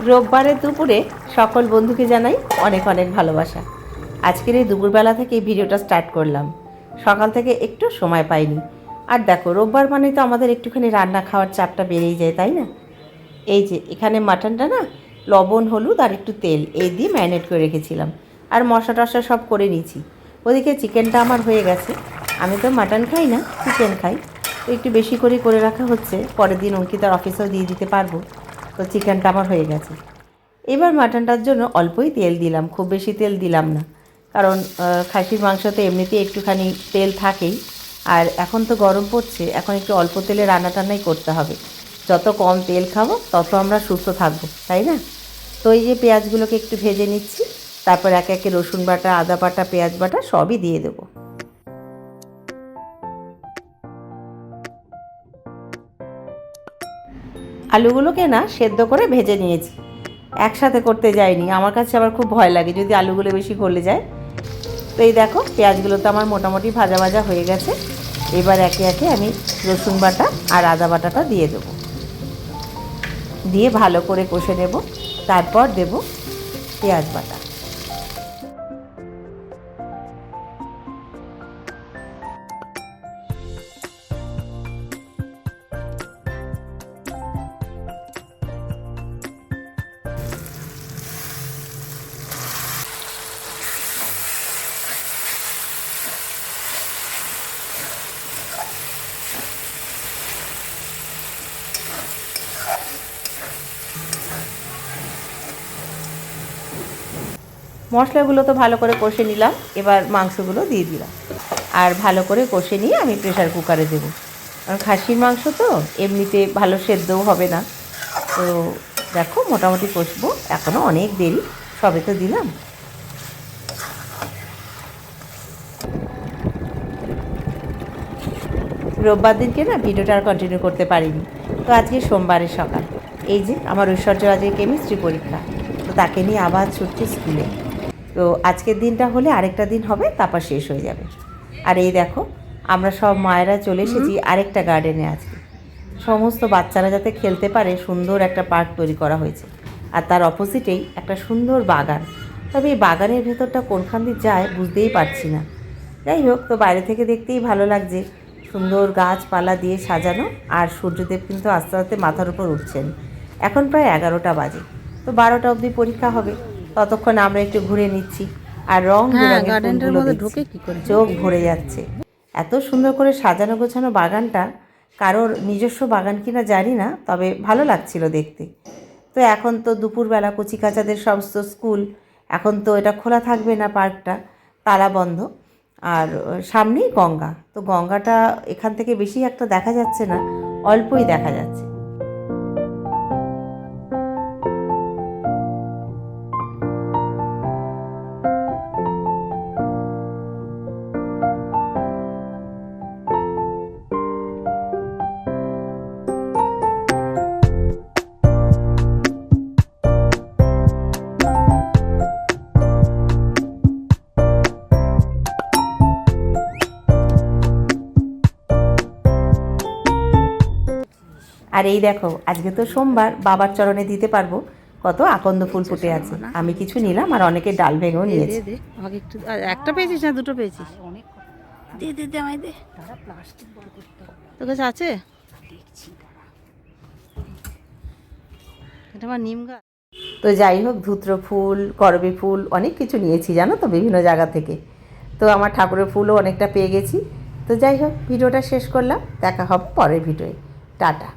রোববারের দুপুরে সকল বন্ধুকে জানাই অনেক অনেক ভালোবাসা। আজকের এই দুপুরবেলা থেকে ভিডিওটা স্টার্ট করলাম। সকাল থেকে একটু সময় পাইনি। আর দেখো, রোববার মানে তো আমাদের একটুখানি রান্না খাওয়ার চাপটা বেড়েই যায়, তাই না? এই যে এখানে মাটনটা না, লবণ হলুদ আর একটু তেল এই দিয়ে ম্যারিনেট করে রেখেছিলাম। আর মশলা টশলা সব করে নিয়েছি। ওদিকে চিকেনটা আমার হয়ে গেছে। আমি তো মাটন খাই না, চিকেন খাই, তো একটু বেশি করে রাখা হচ্ছে, পরের দিন অঙ্কিতার অফিসেও দিয়ে দিতে পারবো। তো চিকেনটা আমার হয়ে গেছে। এবার মাটনটার জন্য অল্পই তেল দিলাম, খুব বেশি তেল দিলাম না, কারণ খাসির মাংসতে এমনিতেই একটুখানি তেল থাকেই। আর এখন তো গরম পড়ছে, এখন একটু অল্প তেলে রান্না টান্নাই করতে হবে। যত কম তেল খাবো তত আমরা সুস্থ থাকবো, তাই না? তো এই যে পেঁয়াজগুলোকে একটু ভেজে নিচ্ছি, তারপর একে একে রসুন বাটা, আদা বাটা, পেঁয়াজ বাটা সবই দিয়ে দেবো। আলুগুলোকে না সেদ্ধ করে ভেজে নিয়েছি, একসাথে করতে যাইনি। আমার কাছে আবার খুব ভয় লাগে যদি আলুগুলো বেশি গলে যায়। তো এই দেখো, পেঁয়াজগুলো তো আমার মোটামুটি ভাজা ভাজা হয়ে গেছে। এবার একে একে আমি রসুন বাটা আর আদা বাটাটা দিয়ে দেবো, দিয়ে ভালো করে কষে নেব। তারপর দেব পেঁয়াজ বাটা। মশলাগুলো তো ভালো করে কষে নিলাম, এবার মাংসগুলো দিয়ে দিলাম। আর ভালো করে কষে নিয়ে আমি প্রেশার কুকারে দেবো, কারণ খাসির মাংস তো এমনিতে ভালো সেদ্ধও হবে না। তো দেখো, মোটামুটি কষবো, এখনও অনেক দেরি, সবে তো দিলাম। রোববার দিনকে না ভিডিওটা আর কন্টিনিউ করতে পারিনি। তো আজকে সোমবারের সকাল, এই যে আমার ঐশ্বর্য আজকে কেমিস্ট্রি পরীক্ষা, তো তাকে নিয়ে আবার ছুটছি স্কুলে। তো আজকের দিনটা হলে আরেকটা দিন হবে, তারপর শেষ হয়ে যাবে। আর এই দেখো, আমরা সব মায়েরা চলে এসেছি আরেকটা গার্ডেনে। আজকে সমস্ত বাচ্চারা যাতে খেলতে পারে সুন্দর একটা পার্ক তৈরি করা হয়েছে, আর তার অপোজিটেই একটা সুন্দর বাগান। তবে এই বাগানের ভেতরটা কোনখান দিয়ে যায় বুঝতেই পারছি না। যাই হোক, তো বাইরে থেকে দেখতেই ভালো লাগছে, সুন্দর গাছপালা দিয়ে সাজানো। আর সূর্যদেব কিন্তু আস্তে আস্তে মাথার উপর উঠছেন। এখন প্রায় 11টা বাজে, তো 12টা অবধি পরীক্ষা হবে। ততক্ষণ আমরা একটু ঘুরে নিচ্ছি আর রং বেরঙের ফুলগুলো দেখছি, চোখ ভরে যাচ্ছে। এত সুন্দর করে সাজানো গোছানো বাগানটা। কারোর নিজস্ব বাগান কিনা জানি না, তবে ভালো লাগছিল দেখতে। তো এখন তো দুপুরবেলা, কচিকাচাদের সমস্ত স্কুল, এখন তো এটা খোলা থাকবে না, পার্কটা তালা বন্ধ। আর সামনেই গঙ্গা, তো গঙ্গাটা এখান থেকে বেশি একটা দেখা যাচ্ছে না, অল্পই দেখা যাচ্ছে। আর এই দেখো, আজকে তো সোমবার, বাবার চরণে দিতে পারবো। কত আকন্দ ফুল ফুটে আছে। আমি কিছু নিলাম, আর অনেকে ডাল ভেঙেও নিয়েছে। আমাকে একটু, একটা পেয়েছিস না দুটো পেয়েছিস? দে দে দে, আমায় দে। তোর কাছে আছে? এটা আমার নিম গাছ। তো যাই হোক, ধুত্র ফুল, করবী ফুল, অনেক কিছু নিয়েছি জানো তো, বিভিন্ন জায়গা থেকে। তো আমার ঠাকুরের ফুলও অনেকটা পেয়ে গেছি। তো যাই হোক, ভিডিওটা শেষ করলাম, দেখা হবে পরের ভিডিওয়ে। টাটা।